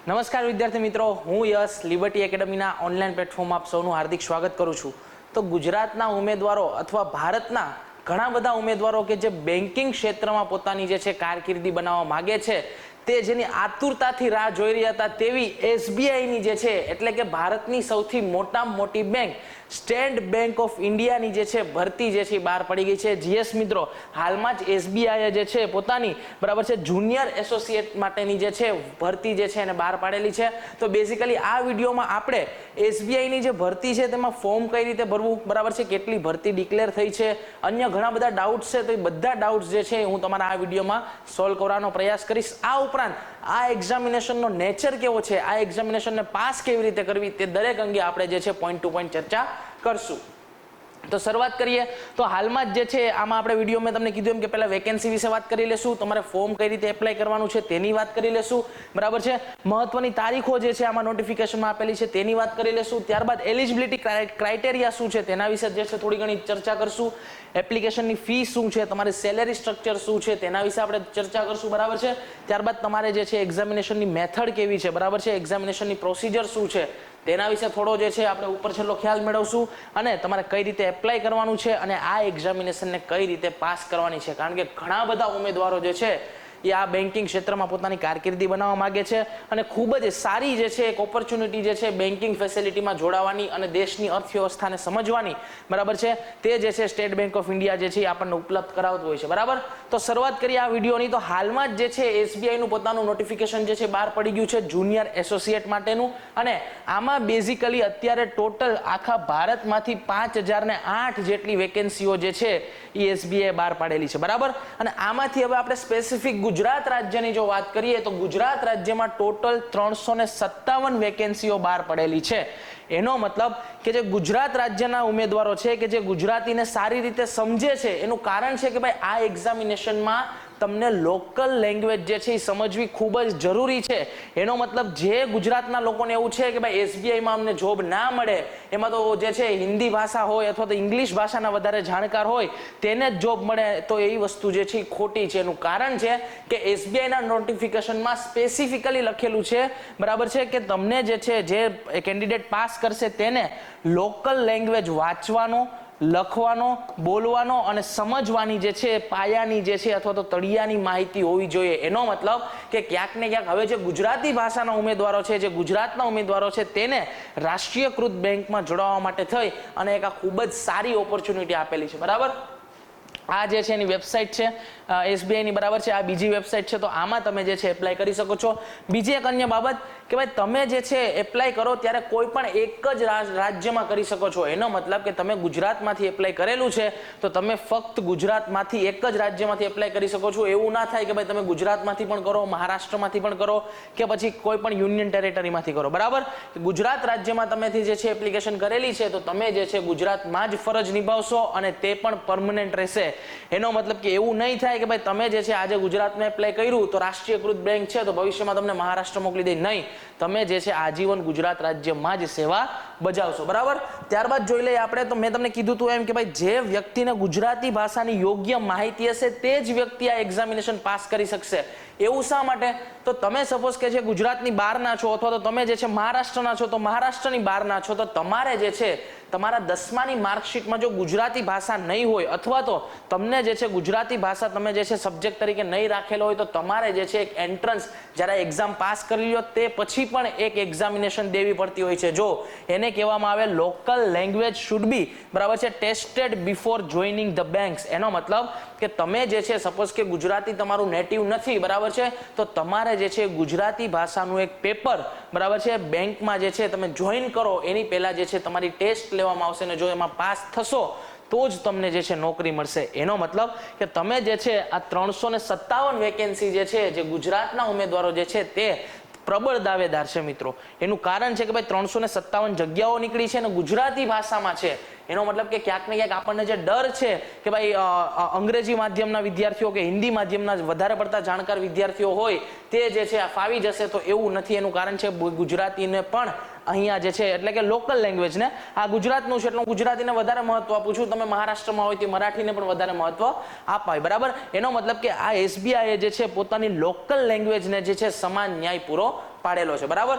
નમસ્કાર વિદ્યાર્થી મિત્રો, હું યશ લિબર્ટી એકેડમીના ઓનલાઈન પ્લેટફોર્મમાં આપ સૌનું હાર્દિક સ્વાગત કરું છું. તો ગુજરાતના ઉમેદવારો અથવા ભારતના ઘણા બધા ઉમેદવારો કે જે બેન્કિંગ ક્ષેત્રમાં પોતાની જે છે કારકિર્દી બનાવવા માગે છે, તે જેની આતુરતાથી રાહ જોઈ રહ્યા હતા તેવી એસબીઆઈની જે છે એટલે કે ભારતની સૌથી મોટામાં મોટી બેંક સ્ટેટ બેંક ઓફ ઇન્ડિયાની જે છે ભરતી જે છે બહાર પડી ગઈ છે. જીએસ મિત્રો, હાલમાં જ એસબીઆઈએ જે છે પોતાની બરાબર છે જુનિયર એસોસિએટ માટેની જે છે ભરતી જે છે એને બહાર પાડેલી છે. તો બેઝિકલી આ વિડીયોમાં આપણે એસબીઆઈની જે ભરતી છે તેમાં ફોર્મ કઈ રીતે ભરવું, બરાબર છે, કેટલી ભરતી ડિક્લેર થઈ છે, અન્ય ઘણા બધા ડાઉટ્સ છે, તો એ બધા ડાઉટ્સ જે છે હું તમારા આ વિડીયોમાં સોલ્વ કરવાનો પ્રયાસ કરીશ. આ ઉપરાંત આ એક્ઝામિનેશનનો નેચર કેવો છે, આ એક્ઝામિનેશનને પાસ કેવી રીતે કરવી, તે દરેક અંગે આપણે જે છે પોઈન્ટ ટુ પોઈન્ટ ચર્ચા કરશું. તો શરૂઆત કરીએ. તો હાલમાં જ જે છે આમાં આપણે વિડીયો મેં તમને કીધું એમ કે પહેલા વેકેન્સી વિશે વાત કરી લેશું, તમારે ફોર્મ કઈ રીતે એપ્લાય કરવાનું છે તેની વાત કરી લેશું, બરાબર છે, મહત્વની તારીખો જે છે આમાં નોટિફિકેશનમાં આપેલી છે તેની વાત કરી લેશું, ત્યારબાદ એલિજિબિલિટી ક્રાઇટેરિયા શું છે તેના વિશે જે છે થોડી ઘણી ચર્ચા કરશું, એપ્લિકેશનની ફી શું છે, તમારી સેલેરી સ્ટ્રક્ચર શું છે તેના વિશે આપણે ચર્ચા કરશું, બરાબર છે, ત્યારબાદ તમારે જે છે એક્ઝામિનેશનની મેથડ કેવી છે, બરાબર છે, એક્ઝામિનેશનની પ્રોસિજર શું છે તેના વિશે થોડો જે છે આપણે ઉપર છેલ્લો ખ્યાલ મેળવશું, અને તમારે કઈ રીતે એપ્લાય કરવાનું છે અને આ એક્ઝામિનેશનને કઈ રીતે પાસ કરવાની છે. કારણ કે ઘણા બધા ઉમેદવારો જે છે એ આ બેન્કિંગ ક્ષેત્રમાં પોતાની કારકિર્દી બનાવવા માંગે છે અને ખૂબ જ સારી જે છે એક ઓપોર્ચ્યુનિટી જે છે બેન્કિંગ ફેસિલિટીમાં જોડાવાની અને દેશની અર્થવ્યવસ્થાને સમજવાની, બરાબર છે, તે જે છે સ્ટેટ બેંક ઓફ ઇન્ડિયા જે છે આપણને ઉપલબ્ધ કરાવતું હોય છે, બરાબર. તો શરૂઆત કરીએ આ વિડીયોની. તો હાલમાં જ જે છે એસબીઆઈનું પોતાનું નોટિફિકેશન જે છે બહાર પડી ગયું છે જુનિયર એસોસિએટ માટેનું, અને આમાં બેઝિકલી અત્યારે ટોટલ આખા ભારતમાંથી 5008 જેટલી વેકેન્સીઓ જે છે એ એસબીઆઈ બહાર પાડેલી છે, બરાબર. અને આમાંથી હવે આપણે સ્પેસિફિક ગુજરાત રાજ્યની જો વાત કરીએ તો ગુજરાત રાજ્યમાં ટોટલ 357 વેકેન્સીઓ બહાર પડેલી છે. એનો મતલબ કે જે ગુજરાત રાજ્યના ઉમેદવારો છે કે જે ગુજરાતીને સારી રીતે સમજે છે, એનું કારણ છે કે ભાઈ આ એક્ઝામિનેશનમાં તમને લોકલ લેંગ્વેજ જે છે એ સમજવી ખૂબ જ જરૂરી છે. એનો મતલબ જે ગુજરાતના લોકોને એવું છે કે ભાઈ એસબીઆઈમાં અમને જોબ ના મળે, એમાં તો જે છે હિન્દી ભાષા હોય અથવા તો ઇંગ્લિશ ભાષાના વધારે જાણકાર હોય તેને જ જોબ મળે, તો એ વસ્તુ જે છે એ ખોટી છે. એનું કારણ છે કે એસબીઆઈના નોટિફિકેશનમાં સ્પેસિફિકલી લખેલું છે, બરાબર છે, કે તમને જે છે જે કેન્ડિડેટ પાસ કરશે તેને લોકલ લેંગ્વેજ વાંચવાનો, લખવાનો, બોલવાનો અને સમજવાની જે છે પાયાની જે છે અથવા તો તળિયાની માહિતી હોવી જોઈએ. એનો મતલબ કે ક્યાંક ને ક્યાંક હવે જે ગુજરાતી ભાષાના ઉમેદવારો છે, જે ગુજરાતના ઉમેદવારો છે, તેને રાષ્ટ્રીયકૃત બેંકમાં જોડાવા માટે થઈ અને એક આ ખૂબ જ સારી ઓપોર્ચ્યુનિટી આપેલી છે, બરાબર. આ જે છે એની વેબસાઇટ છે એસબીઆઈની, બરાબર છે, આ બીજી વેબસાઇટ છે, તો આમાં તમે જે છે એપ્લાય કરી શકો છો. બીજી એક અન્ય બાબત કે ભાઈ તમે જે છે એપ્લાય કરો ત્યારે કોઈ પણ એક જ રાજ્યમાં કરી શકો છો. એનો મતલબ કે તમે ગુજરાતમાંથી એપ્લાય કરેલું છે તો તમે ફક્ત ગુજરાતમાંથી એક જ રાજ્યમાંથી એપ્લાય કરી શકો છો. એવું ના થાય કે ભાઈ તમે ગુજરાતમાંથી પણ કરો, મહારાષ્ટ્રમાંથી પણ કરો કે પછી કોઈ પણ યુનિયન ટેરેટરીમાંથી કરો, બરાબર. ગુજરાત રાજ્યમાં તમેથી જે છે એપ્લિકેશન કરેલી છે તો તમે જે છે ગુજરાતમાં જ ફરજ નિભાવશો અને તે પણ પરમનન્ટ રહેશે. એનો મતલબ કે એવું નહીં થાય કે ભાઈ તમે જે છે આજે ગુજરાતમાં એપ્લાય કર્યું તો રાષ્ટ્રીયકૃત બેંક છે તો ભવિષ્યમાં તમને મહારાષ્ટ્ર મોકલી દે, નહીં, તમે જે છે આજીવન ગુજરાત રાજ્યમાં જ સેવા બજાવશો, બરાબર. ત્યારબાદ જોઈ લઈએ આપણે, તો મેં તમને કીધું હતું એમ કે ભાઈ જે વ્યક્તિને ગુજરાતી ભાષાની યોગ્ય માહિતી હશે તે જ વ્યક્તિ આ એક્ઝામિનેશન પાસ કરી શકશે. એવું શા માટે? તો તમે સપોઝ કે છે ગુજરાતની બહારના છો અથવા તો તમે જે છે મહારાષ્ટ્રના છો, તો મહારાષ્ટ્રની બહારના છો, તો તમારે જે છે તમારા 10માની માર્કશીટમાં જો ગુજરાતી ભાષા નહીં હોય અથવા તો તમને જે છે ગુજરાતી ભાષા તમે જે છે સબ્જેક્ટ તરીકે નહીં રાખેલો હોય, તો તમારે જે છે એક એન્ટ્રન્સ જ્યારે એક્ઝામ પાસ કરી લો તે પછી પણ એક એક્ઝામિનેશન દેવી પડતી હોય છે. જો એને કહેવામાં આવે લોકલ લેંગ્વેજ શુડ બી, બરાબર છે, tested before joining the banks. એનો મતલબ કે તમે જે છે સપોઝ કે ગુજરાતી તમારું નેટિવ નથી, બરાબર છે, તો તમારે જે છે ગુજરાતી ભાષાનું એક પેપર, બરાબર છે, બેંકમાં જે છે તમે જોઈન કરો એની પહેલા જે છે તમારી ટેસ્ટ લેવામાં આવશે અને જો એમાં પાસ થશો તો જ તમને જે છે નોકરી મળશે. એનો મતલબ કે તમે જે છે આ 357 વેકેન્સી જે છે જે ગુજરાતના ઉમેદવારો જે છે તે પ્રબળ દાવેદાર છે મિત્રો. એનું કારણ છે કે ભાઈ 357 જગ્યાઓ નીકળી છે અને ગુજરાતી ભાષામાં છે. એનો મતલબ કે ક્યાંક ને ક્યાંક આપણને જે ડર છે કે ભાઈ અંગ્રેજી માધ્યમના વિદ્યાર્થીઓ કે હિન્દી માધ્યમના વધારે પડતા જાણકાર વિદ્યાર્થીઓ હોય તે જે છે ફાવી જશે, તો એવું નથી. એનું કારણ છે ગુજરાતીને પણ અહીંયા જે છે એટલે કે લોકલ લેંગ્વેજને, આ ગુજરાતનું છે એટલે ગુજરાતીને વધારે મહત્વ આપું છું, તમે મહારાષ્ટ્રમાં હોય તો મરાઠીને પણ વધારે મહત્વ અપાય, બરાબર. એનો મતલબ કે આ એસબીઆઈ જે છે પોતાની લોકલ લેંગ્વેજને જે છે સમાન ન્યાય પૂરો પાડેલો છે, બરાબર.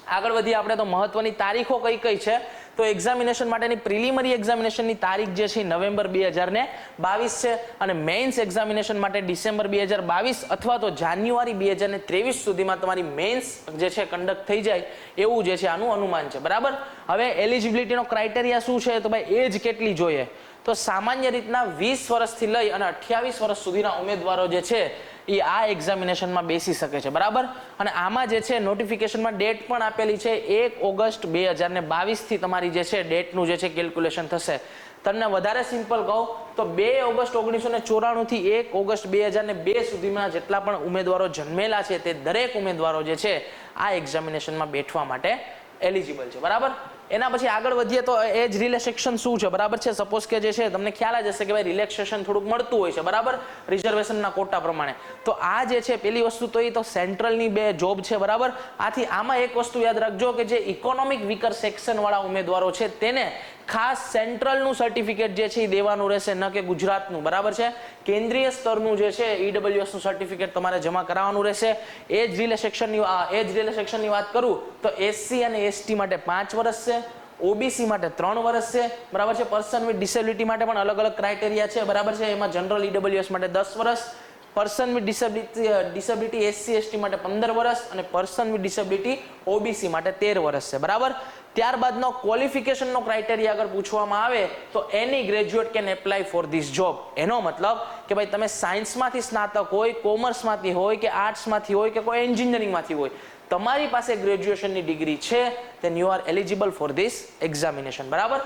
આગળ વધીએ આપણે તો મહત્વની તારીખો કઈ કઈ છે. તો એક્ઝામિનેશન માટેની પ્રિલિમરી એક્ઝામિનેશનની તારીખ જે છે નવેમ્બર 2022 છે અને મેઇન્સ એક્ઝામિનેશન માટે ડિસેમ્બર 2022 અથવા તો જાન્યુઆરી 2023 સુધીમાં તમારી મેઇન્સ જે છે કન્ડક્ટ થઈ જાય એવું જે છે આનું અનુમાન છે, બરાબર. હવે એલિજિબિલિટીનો ક્રાઇટેરિયા શું છે? તો ભાઈ એજ કેટલી જોઈએ? તો સામાન્ય રીતના 20 વર્ષથી લઈ અને 28 વર્ષ સુધીના ઉમેદવારો જે છે એ આ એક્ઝામિનેશનમાં બેસી શકે છે, બરાબર. અને આમાં જે છે નોટિફિકેશનમાં ડેટ પણ આપેલી છે 1 ઓગસ્ટ 2022 થી તમારી જે છે ડેટનું જે છે કેલ્ક્યુલેશન થશે. તમને વધારે સિમ્પલ કહું તો 2 ઓગસ્ટ 1994 થી 1 ઓગસ્ટ 2002 સુધીમાં જેટલા પણ ઉમેદવારો જન્મેલા છે તે દરેક ઉમેદવારો જે છે આ એક્ઝામિનેશનમાં બેઠવા માટે એલિજિબલ છે, બરાબર. એના પછી આગળ વધીએ તો એજ રિલેક્સેશન શું છે, બરાબર છે. સપોઝ કે જે છે તમને ખ્યાલ જ હશે કે ભાઈ રિલેક્સેશન થોડુંક મળતું હોય છે, બરાબર, રિઝર્વેશનના કોટા પ્રમાણે. તો આ જે છે પેલી વસ્તુ તો એ તો સેન્ટ્રલની બે જોબ છે, બરાબર. આથી આમાં એક વસ્તુ યાદ રાખજો કે જે ઇકોનોમિક વીકર સેક્શન વાળા ઉમેદવારો છે તેને ખાસ સેન્ટ્રલનું સર્ટિફિકેટ જે છે એ દેવાનું રહેશે, ન કે ગુજરાતનું, બરાબર છે. કેન્દ્રીય સ્તરનું જે છે ઈડબ્લ્યુએસ નું સર્ટિફિકેટ તમારે જમા કરાવવાનું રહેશે. એજ રિલેક્સેશનની વાત કરું તો એસસી અને એસટી માટે 5 વર્ષ છે, ઓબીસી માટે 3 વર્ષ છે, બરાબર છે. પર્સન વિથ ડિસેબિલિટી માટે પણ અલગ અલગ ક્રાઇટેરિયા છે, બરાબર છે. એમાં જનરલ ઈડબ્લ્યુએસ માટે 10 વર્ષ, person with disability SC ST માટે 15 વર્ષ અને પર્સન વિથ ડિસેબિલિટી ઓબીસી માટે 13 વર્ષ છે, બરાબર. ત્યારબાદનો ક્વોલિફિકેશનનો ક્રાઇટેરિયા અગર પૂછવામાં આવે તો any graduate can apply for this job. એનો મતલબ કે ભાઈ તમે સાયન્સમાંથી સ્નાતક હોય, કોમર્સમાંથી હોય કે આર્ટ્સમાંથી હોય કે કોઈ એન્જિનિયરિંગમાંથી હોય, તમારી પાસે ગ્રેજ્યુએશનની ડિગ્રી છે then you are eligible for this examination, બરાબર.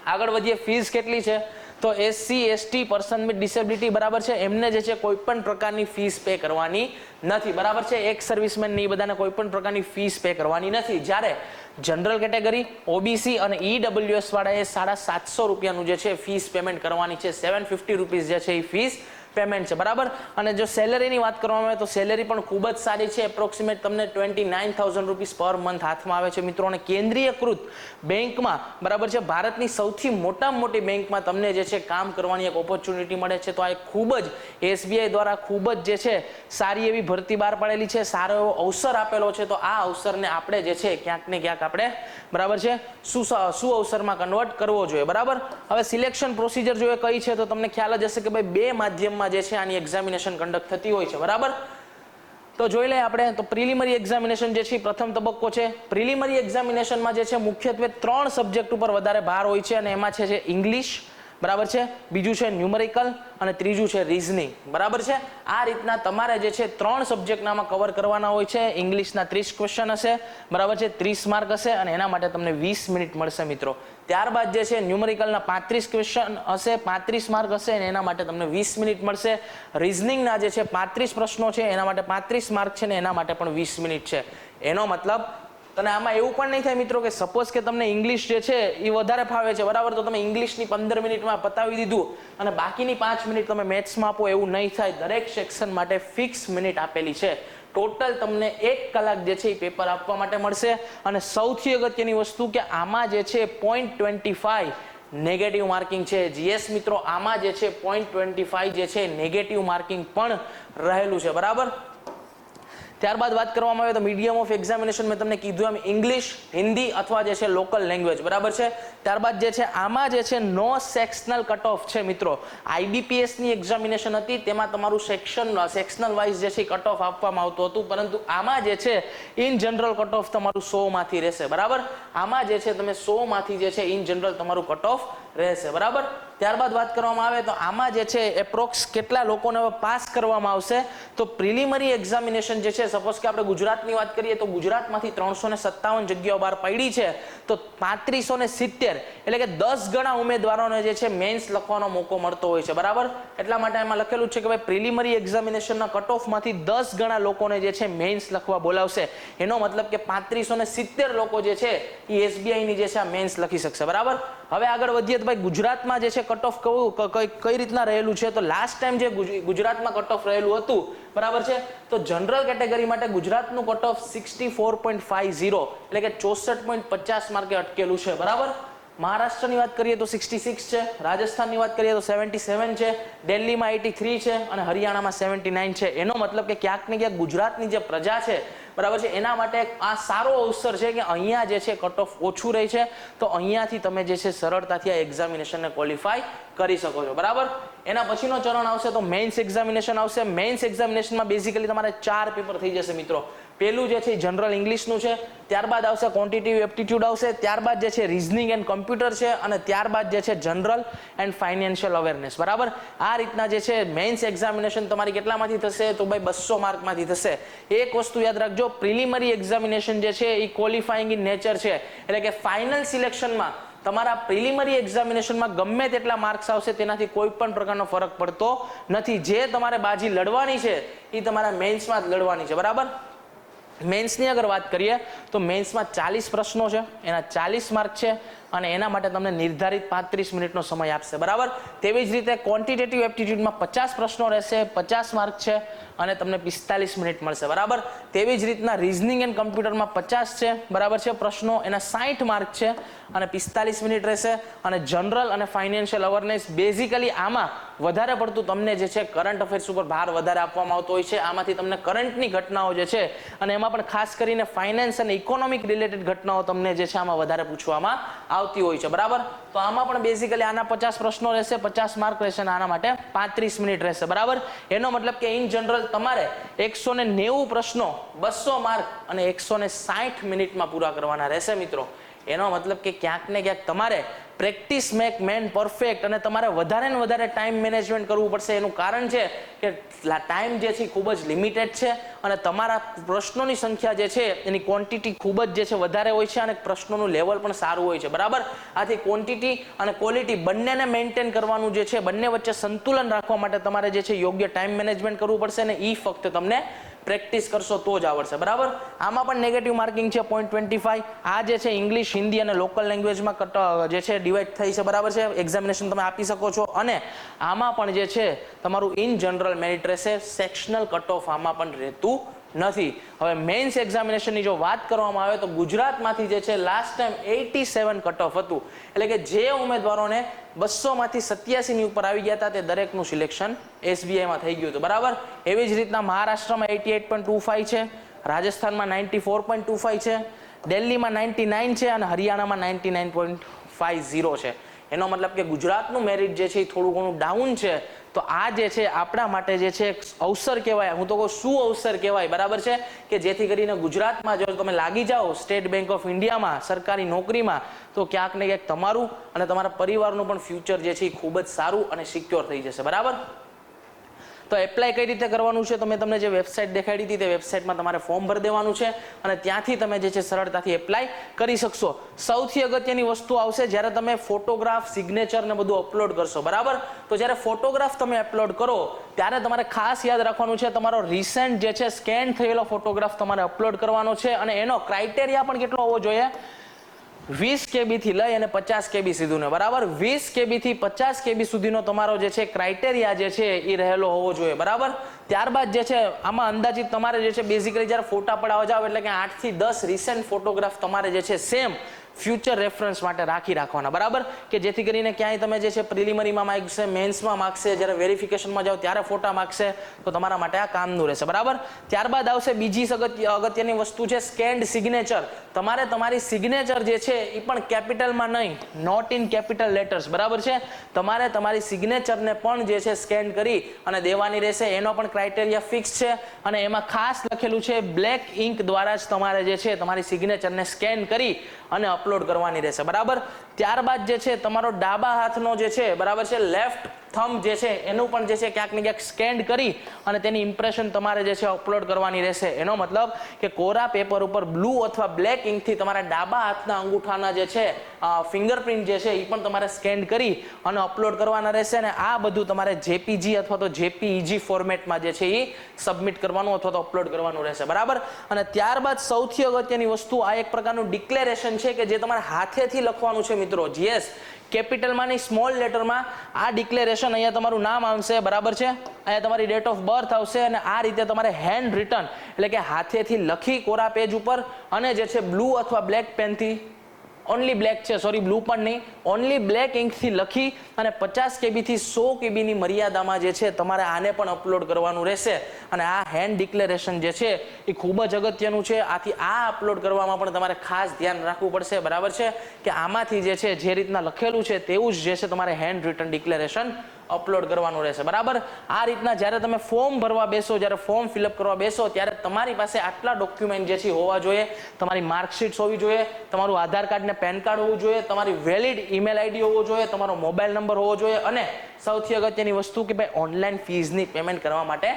આગળ વધીએ ફીસ કેટલી છે તો SC ST person with disability, બરાબર છે, એમને જે છે કોઈ પણ પ્રકારની ફીસ પે કરવાની નથી, બરાબર છે. એક સર્વિસમેન ની બધાને કોઈ પણ પ્રકારની ફીસ પે કરવાની નથી. જ્યારે જનરલ કેટેગરી, ઓબીસી અને ઈડબ્લ્યુએસ વાળાએ 750 રૂપિયાનું જે છે ફીસ પેમેન્ટ કરવાની છે. 750 રૂપીસ જે છે એ ફીસ પેમેન્ટ છે, બરાબર. અને જો સેલેરીની વાત કરવામાં આવે તો સેલેરી પણ ખૂબ જ સારી છે. એપ્રોક્સિમેટ તમને 29,000 રૂપીસ પર મંથ હાથમાં આવે છે, મિત્રો. અને કેન્દ્રીયકૃત બેંકમાં, બરાબર છે, ભારતની સૌથી મોટામાં મોટી બેંકમાં તમને જે છે કામ કરવાની એક ઓપોર્ચ્યુનિટી મળે છે. તો આ ખૂબ જ એસબીઆઈ દ્વારા ખૂબ જ જે છે સારી એવી ભરતી બહાર પાડેલી છે, સારો એવો અવસર આપેલો છે. તો આ અવસરને આપણે જે છે ક્યાંક ને ક્યાંક આપણે, બરાબર છે, શું અવસરમાં કન્વર્ટ કરવો જોઈએ, બરાબર. હવે સિલેક્શન પ્રોસિજર જો કઈ છે તો તમને ખ્યાલ જ હશે કે ભાઈ 2 માધ્યમમાં જે છે આની એક્ઝામિનેશન કન્ડક્ટ થતી હોય છે, બરાબર. તો જોઈ લઈએ આપણે તો પ્રિલિમરી એક્ઝામિનેશન જે છે પ્રથમ તબક્કો છે. પ્રિલિમરી એક્ઝામિનેશનમાં જે છે મુખ્યત્વે 3 સબ્જેક્ટ ઉપર વધારે ભાર હોય છે અને એમાં છે ઇંગ્લિશ, બરાબર છે, બીજું છે ન્યુમેરિકલ અને ત્રીજું છે રીઝનિંગ, બરાબર છે. આ રીતના તમારે જે છે 3 સબ્જેક્ટનામાં કવર કરવાના હોય છે. ઇંગ્લિશના 30 ક્વેશ્ચન હશે, બરાબર છે, 30 માર્ક હશે અને એના માટે તમને 20 મિનિટ મળશે, મિત્રો. ત્યારબાદ જે છે ન્યુમેરિકલના 35 ક્વેશ્ચન હશે, 35 માર્ક હશે અને એના માટે તમને 20 મિનિટ મળશે. રીઝનિંગના જે છે 35 પ્રશ્નો છે એના માટે 35 માર્ક છે ને એના માટે પણ 20 મિનિટ છે. એનો મતલબ તને આમાં એવું પણ નહીં થાય, મિત્રો, કે સપોઝ કે તમને ઇંગ્લિશ જે છે એ વધારે ફાવે છે, બરાબર, તો તમે ઇંગ્લિશની 15 મિનિટમાં પતાવી દીધું અને બાકીની 5 મિનિટ તમે મેથ્સમાં આપો, એવું નહીં થાય. દરેક સેક્શન માટે ફિક્સ મિનિટ આપેલી છે. ટોટલ તમને 1 કલાક જે છે એ પેપર આપવા માટે મળશે. અને સૌથી અગત્યની વસ્તુ કે આમાં જે છે 0.25 નેગેટિવ માર્કિંગ છે. જીએસ મિત્રો, આમાં જે છે 0.25 જે છે નેગેટિવ માર્કિંગ પણ રહેલું છે, બરાબર. ત્યારબાદ વાત કરવામાં આવે તો મીડિયમ ઓફ એક્ઝામિનેશન મેં તમને કીધું એમ ઇંગ્લિશ, હિન્દી અથવા જે છે લોકલ લેંગ્વેજ, બરાબર છે. ત્યારબાદ જે છે આમાં જે છે નો સેક્શનલ કટ ઓફ છે, મિત્રો. આઈબીપીએસ ની એક્ઝામિનેશન હતી તેમાં તમારું સેક્શનલ વાઇઝ જે છે કટ ઓફ આપવામાં આવતું હતું, પરંતુ આમાં જે છે ઇન જનરલ કટ ઓફ તમારું 100 માંથી રહેશે, બરાબર. આમાં જે છે તમે 100 માંથી જે છે ઇન જનરલ તમારું કટ ઓફ રહેશે, બરાબર. ત્યારબાદ વાત કરવામાં આવે તો આમાં જે છે એપ્રોક્સ કેટલા લોકોને પાસ કરવામાં આવશે તો પ્રિલિમરી એક્ઝામિનેશન જે છે, સપોઝ કે આપણે ગુજરાતની વાત કરીએ તો ગુજરાતમાંથી 357 જગ્યાઓ બહાર પડી છે, તો 3570 એટલે કે 10 ગણા ઉમેદવારોને જે છે મેન્સ લખવાનો મોકો મળતો હોય છે, બરાબર. એટલા માટે એમાં લખેલું છે કે ભાઈ પ્રિલિમરી એક્ઝામિનેશનના કટ ઓફમાંથી 10 ગણા લોકોને જે છે મેન્સ લખવા બોલાવશે. એનો મતલબ કે 3570 લોકો જે છે એ એસબીઆઈ ની જે છે આ મેન્સ લખી શકશે, બરાબર. હવે આગળ વધીએ તો ભાઈ ગુજરાતમાં જે છે કટ ઓફ કઈ રીતના રહેલું છે તો લાસ્ટ ટાઈમ જે ગુજરાતમાં કટ ઓફ રહેલું હતું, બરાબર છે, તો જનરલ કેટેગરી માટે ગુજરાતનું કટ ઓફ 64.50 એટલે કે 64.50 માર્કે અટકેલું છે, બરાબર. મહારાષ્ટ્રની વાત કરીએ તો 66 છે, રાજસ્થાનની વાત કરીએ તો 77 છે, દિલ્હીમાં 83 છે અને હરિયાણામાં 79 છે. એનો મતલબ કે ક્યાંક ને ક્યાંક ગુજરાતની જે પ્રજા છે બરાબર છે એના માટે આ સારો અવસર છે કે અહીંયા જે છે કટ ઓફ ઓછું રહે છે, તો અહીંયાથી તમે જે છે સરળતાથી આ એક્ઝામિનેશનને ક્વોલિફાય કરી શકો છો. બરાબર. એના પછીનો ચરણ આવશે તો મેઇન્સ એક્ઝામિનેશન આવશે. મેઇન્સ એક્ઝામિનેશનમાં બેઝિકલી તમારે 4 પેપર થઈ જશે મિત્રો. પહેલું જે છે જનરલ ઇંગ્લિશનું છે, ત્યારબાદ આવશે ક્વોન્ટિટેટિવ એપ્ટિટ્યુડ આવશે, ત્યારબાદ જે છે રીઝનિંગ એન્ડ કમ્પ્યુટર છે અને ત્યારબાદ જે છે જનરલ એન્ડ ફાઇનાન્શિયલ અવેરનેસ. બરાબર. આ રીતના જે છે મેઇન્સ એક્ઝામિનેશન તમારી કેટલામાંથી થશે તો ભાઈ 200 માર્કમાંથી થશે. એક વસ્તુ યાદ રાખજો, પ્રિલિમરી એક્ઝામિનેશન જે છે એ ક્વોલિફાઈંગ ઇન નેચર છે, એટલે કે ફાઇનલ સિલેક્શનમાં તમારા પ્રિલિમરી એક્ઝામિનેશનમાં ગમે તેટલા માર્ક્સ આવશે તેનાથી કોઈ પણ પ્રકારનો ફરક પડતો નથી. જે તમારે બાજી લડવાની છે એ તમારા મેઇન્સમાં જ લડવાની છે. બરાબર. મેન્સની અગર વાત કરીએ તો મેન્સમાં 40 પ્રશ્નો છે, એના 40 માર્ક છે અને એના માટે તમને નિર્ધારિત 35 મિનિટનો સમય આપશે. બરાબર. તેવી જ રીતે ક્વોન્ટિટેટિવ એપ્ટિટ્યુડમાં 50 પ્રશ્નો રહેશે, 50 માર્ક છે અને તમને 45 મિનિટ મળશે. બરાબર. તેવી જ રીતના રીઝનિંગ એન્ડ કમ્પ્યુટરમાં 50 છે બરાબર છે પ્રશ્નો, એના 60 માર્ક છે અને 45 મિનિટ રહેશે. અને જનરલ અને ફાઇનાન્શિયલ અવેરનેસ બેઝિકલી આમાં વધારે પડતું તમને જે છે કરંટ અફેર્સ ઉપર ભાર વધારે આપવામાં આવતો હોય છે. આમાંથી તમને કરંટની ઘટનાઓ જે છે અને એમાં પણ ખાસ કરીને ફાઇનાન્સ અને ઇકોનોમિક રિલેટેડ ઘટનાઓ તમને જે છે આમાં વધારે પૂછવામાં આવતી હોય છે. બરાબર. તો આમાં પણ બેઝિકલી આના 50 પ્રશ્નો રહેશે, 50 માર્ક રહેશે અને આના માટે 35 મિનિટ રહેશે. બરાબર. એનો મતલબ કે ઇન જનરલ તમારે 190 પ્રશ્નો, 200 માર્ક અને 160 મિનિટમાં પૂરા કરવાના રહેશે મિત્રો. એનો મતલબ કે ક્યાંક ને ક્યાંક તમારે પ્રેક્ટિસ મેક મેન પરફેક્ટ અને તમારે વધારે ને વધારે ટાઈમ મેનેજમેન્ટ કરવું પડશે. એનું કારણ છે કે ટાઈમ જે છે ખૂબ જ લિમિટેડ છે અને તમારા પ્રશ્નોની સંખ્યા જે છે એની ક્વોન્ટિટી ખૂબ જ જે છે વધારે હોય છે અને પ્રશ્નોનું લેવલ પણ સારું હોય છે. બરાબર. આથી ક્વોન્ટિટી અને ક્વોલિટી બંનેને મેન્ટેન કરવાનું જે છે, બંને વચ્ચે સંતુલન રાખવા માટે તમારે જે છે યોગ્ય ટાઈમ મેનેજમેન્ટ કરવું પડશે અને એ ફક્ત તમને પ્રેક્ટિસ કરશો તો જ આવડશે. બરાબર. આમાં પણ નેગેટિવ માર્કિંગ છે 0.25. આ જે છે ઇંગ્લિશ, હિન્દી અને લોકલ લેંગ્વેજમાં જે છે ડિવાઈડ થઈ છે. બરાબર છે. એક્ઝામિનેશન તમે આપી શકો છો અને આમાં પણ જે છે તમારું ઇન જનરલ મેરિટ રહેશે, સેક્શનલ કટ ઓફ આમાં પણ રહેતું નથી. હવે મેઇન્સ એક્ઝામિનેશનની જો વાત કરવામાં આવે તો ગુજરાતમાંથી જે છે લાસ્ટ ટાઈમ 87 કટ ઓફ હતું, એટલે કે જે ઉમેદવારોને 200 માંથી 87 ની ઉપર આવી ગયા હતા તે દરેકનું સિલેક્શન SBIમાં થઈ ગયું હતું. બરાબર. એવી જ રીતના મહારાષ્ટ્રમાં 88.25 છે, રાજસ્થાનમાં 94.25 છે, દિલ્હીમાં 99 છે અને હરિયાણામાં 99.50 છે. એનો મતલબ કે ગુજરાતનું મેરિટ જે છે એ થોડું ઘણું ડાઉન છે. તો આ જે છે આપણા માટે જે છે અવસર કહેવાય, હું તો કહું શું અવસર કહેવાય. બરાબર છે. કે જેથી કરીને ગુજરાતમાં જો તમે લાગી જાઓ સ્ટેટ બેંક ઓફ ઇન્ડિયામાં સરકારી નોકરીમાં તો ક્યાંક ને ક્યાંક તમારું અને તમારા પરિવારનું પણ ફ્યુચર જે છે એ ખૂબ જ સારું અને સિક્યોર થઈ જશે. બરાબર. તો એપ્લાય કઈ રીતે કરવાનું છે તો મેં તમને જે વેબસાઇટ દેખાડી હતી તે વેબસાઇટમાં તમારે ફોર્મ ભરી દેવાનું છે અને ત્યાંથી તમે જે છે સરળતાથી એપ્લાય કરી શકશો. સૌથી અગત્યની વસ્તુ આવશે જ્યારે તમે ફોટોગ્રાફ, સિગ્નેચર ને બધું અપલોડ કરશો. બરાબર. તો જ્યારે ફોટોગ્રાફ તમે અપલોડ કરો ત્યારે તમારે ખાસ યાદ રાખવાનું છે તમારો રિસેન્ટ જે છે સ્કેન થયેલો ફોટોગ્રાફ તમારે અપલોડ કરવાનો છે અને એનો ક્રાઇટેરિયા પણ કેટલો હોવો જોઈએ, 20 KB થી લઈ અને 50 KB સુધીનો. બરાબર. 20 KB થી 50 KB સુધીનો તમારો જે છે ક્રાઇટેરિયા જે છે એ રહેલો હોવો જોઈએ. બરાબર. ત્યારબાદ જે છે આમાં અંદાજિત તમારે જે છે બેઝિકલી જ્યારે ફોટા પડાવવા જાવ એટલે કે 8 થી 10 રિસેન્ટ ફોટોગ્રાફ તમારે જે છે સેમ ફ્યુચર રેફરન્સ માટે રાખવાના. બરાબર. કે જેથી કરીને ક્યાંય તમે જે છે પ્રિલિમરીમાં માગશે, મેન્સમાં માગશે, જ્યારે વેરિફિકેશનમાં જાઓ ત્યારે ફોટા માગશે તો તમારા માટે આ કામનું રહેશે. બરાબર. ત્યારબાદ આવશે બીજી અગત્યની વસ્તુ છે સ્કેન્ડ સિગ્નેચર. તમારે તમારી સિગ્નેચર જે છે એ પણ કેપિટલમાં નહીં, નોટ ઇન કેપિટલ લેટર્સ. બરાબર છે. તમારે તમારી સિગ્નેચરને પણ જે છે સ્કેન કરી અને દેવાની રહેશે. એનો પણ ક્રાઇટેરિયા ફિક્સ છે અને એમાં ખાસ લખેલું છે બ્લેક ઇંક દ્વારા જ તમારે જે છે તમારી સિગ્નેચરને સ્કેન કરી અને અપલોડ કરવાની રહેશે. બરાબર. ત્યારબાદ જે છે તમારો ડાબા હાથનો જે છે બરાબર છે લેફ્ટ થંબ જે છે એનું પણ જે છે ક્યાંક ને ક્યાંક સ્કેન કરી અને તેની ઇમ્પ્રેશન તમારે જે છે અપલોડ કરવાની રહેશે. એનો મતલબ કે કોરા પેપર ઉપર બ્લુ અથવા બ્લેક ઇંકથી તમારા ડાબા હાથના અંગૂઠાના જે છે ફિંગરપ્રિન્ટ જે છે એ પણ તમારે સ્કેન કરી અને અપલોડ કરવાના રહેશે અને આ બધું તમારે JPG અથવા તો JPEG ફોર્મેટમાં જે છે એ સબમિટ કરવાનું અથવા તો અપલોડ કરવાનું રહેશે. બરાબર. અને ત્યારબાદ સૌથી અગત્યની વસ્તુ આ એક પ્રકારનું ડિક્લેરેશન છે કે જે તમારે હાથેથી લખવાનું છે મિત્રો. યસ, કેપિટલમાં ની સ્મોલ લેટરમાં આ ડિક્લેરેશન અહીંયા તમારું નામ આવશે. બરાબર છે. અહીંયા તમારી ડેટ ઓફ બર્થ આવશે અને આ રીતે તમારે હેન્ડ રિટન એટલે કે હાથેથી લખી કોરા પેજ ઉપર અને જે છે બ્લુ અથવા બ્લેક પેનથી ઓનલી બ્લેક છે, સોરી બ્લુ પણ નહીં, ઓનલી બ્લેક ઇંકથી લખી અને 50 KB થી 100 KB ની મર્યાદામાં જે છે તમારે આને પણ અપલોડ કરવાનું રહેશે. અને આ હેન્ડ ડિક્લેરેશન જે છે એ ખૂબ જ અગત્યનું છે. આથી આ અપલોડ કરવામાં પણ તમારે ખાસ ધ્યાન રાખવું પડશે, બરાબર છે, કે આમાંથી જે છે જે રીતના લખેલું છે તેવું જ જે છે તમારે હેન્ડ રિટન ડિક્લેરેશન અપલોડ કરવાનું રહેશે, બરાબર. આ રીતના જ્યારે તમે ફોર્મ ભરવા બેસો, જ્યારે ફોર્મ ફિલઅપ કરવા બેસો ત્યારે તમારી પાસે આટલા ડોક્યુમેન્ટ જે છે હોવા જોઈએ. તમારી માર્કશીટ્સ હોવી જોઈએ, તમારું આધાર કાર્ડ ને પેન કાર્ડ હોવું જોઈએ, તમારી વેલિડ ઈમેલ આઈડી હોવો જોઈએ, તમારો મોબાઈલ નંબર હોવો જોઈએ અને સૌથી અગત્યની વસ્તુ કે ભાઈ ઓનલાઈન ફીઝની પેમેન્ટ કરવા માટે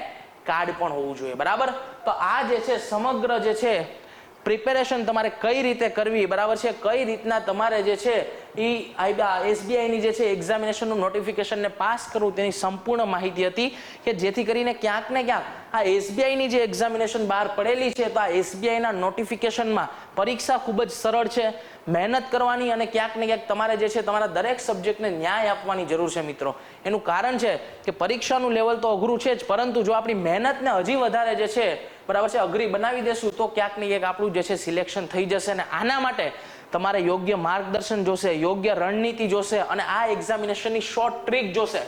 કાર્ડ પણ હોવું જોઈએ, બરાબર. તો આ જે છે સમગ્ર જે છે પ્રિપેરેશન તમારે કઈ રીતે કરવી, બરાબર છે, કઈ રીતના તમારે જે છે એ SBIની જે છે એક્ઝામિનેશનનું નોટિફિકેશનને પાસ કરવું તેની સંપૂર્ણ માહિતી હતી કે જેથી કરીને ક્યાંક ને ક્યાંક આ SBIની જે એક્ઝામિનેશન બહાર પડેલી છે તો આ SBIના નોટિફિકેશનમાં પરીક્ષા ખૂબ જ સરળ છે, મહેનત કરવાની અને ક્યાંક ને ક્યાંક તમારે જે છે તમારા દરેક સબ્જેક્ટને ન્યાય આપવાની જરૂર છે મિત્રો. એનું કારણ છે કે પરીક્ષાનું લેવલ તો અઘરું છે જ, પરંતુ જો આપણી મહેનતને હજી વધારે જે છે બરાબર છે અઘરી બનાવી દેશું તો ક્યાંક ને ક્યાંક આપણું જે છે સિલેક્શન થઈ જશે. અને આના માટે તમારે યોગ્ય માર્ગદર્શન જોશે, યોગ્ય રણનીતિ જોશે અને આ એક્ઝામિનેશનની શોર્ટ ટ્રીક જોશે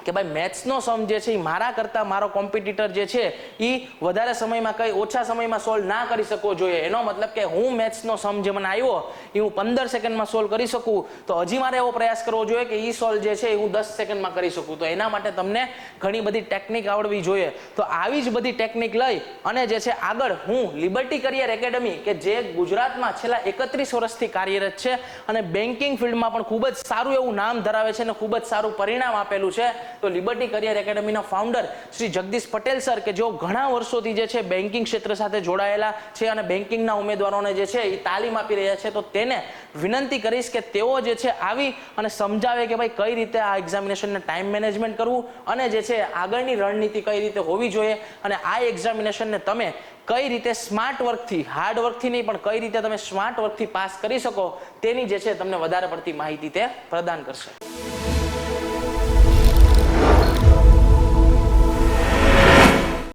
કે ભાઈ મેથ્સનો સમ જે છે એ મારા કરતાં મારો કોમ્પિટિટર જે છે એ વધારે સમયમાં કઈ ઓછા સમયમાં સોલ્વ ના કરી શકવો જોઈએ. એનો મતલબ કે હું મેથ્સનો સમ જે મને આવ્યો એ હું 15 સેકન્ડમાં સોલ્વ કરી શકું તો હજી મારે એવો પ્રયાસ કરવો જોઈએ કે એ સોલ્વ જે છે એ હું 10 સેકન્ડમાં કરી શકું. તો એના માટે તમને ઘણી બધી ટેકનિક આવડવી જોઈએ. તો આવી જ બધી ટેકનિક લઈ અને જે છે આગળ હું લિબર્ટી કરિયર એકેડમી કે જે ગુજરાતમાં છેલ્લા 31 વર્ષથી કાર્યરત છે અને બેન્કિંગ ફિલ્ડમાં પણ ખૂબ જ સારું એવું નામ ધરાવે છે અને ખૂબ જ સારું પરિણામ આપેલું છે. તો લિબર્ટી કરિયર એકેડમીના ફાઉન્ડર શ્રી જગદીશ પટેલ સર કે જેઓ ઘણા વર્ષોથી જે છે બેન્કિંગ ક્ષેત્ર સાથે જોડાયેલા છે અને બેન્કિંગના ઉમેદવારોને જે છે એ તાલીમ આપી રહ્યા છે, તો તેને વિનંતી કરીશ કે તેઓ જે છે આવી અને સમજાવે કે ભાઈ કઈ રીતે આ એક્ઝામિનેશનને ટાઈમ મેનેજમેન્ટ કરવું અને જે છે આગળની રણનીતિ કઈ રીતે હોવી જોઈએ અને આ એક્ઝામિનેશનને તમે કઈ રીતે સ્માર્ટ વર્કથી, હાર્ડ વર્કથી નહીં પણ કઈ રીતે તમે સ્માર્ટ વર્કથી પાસ કરી શકો તેની જે છે તમને વધારે પડતી માહિતી તે પ્રદાન કરશે.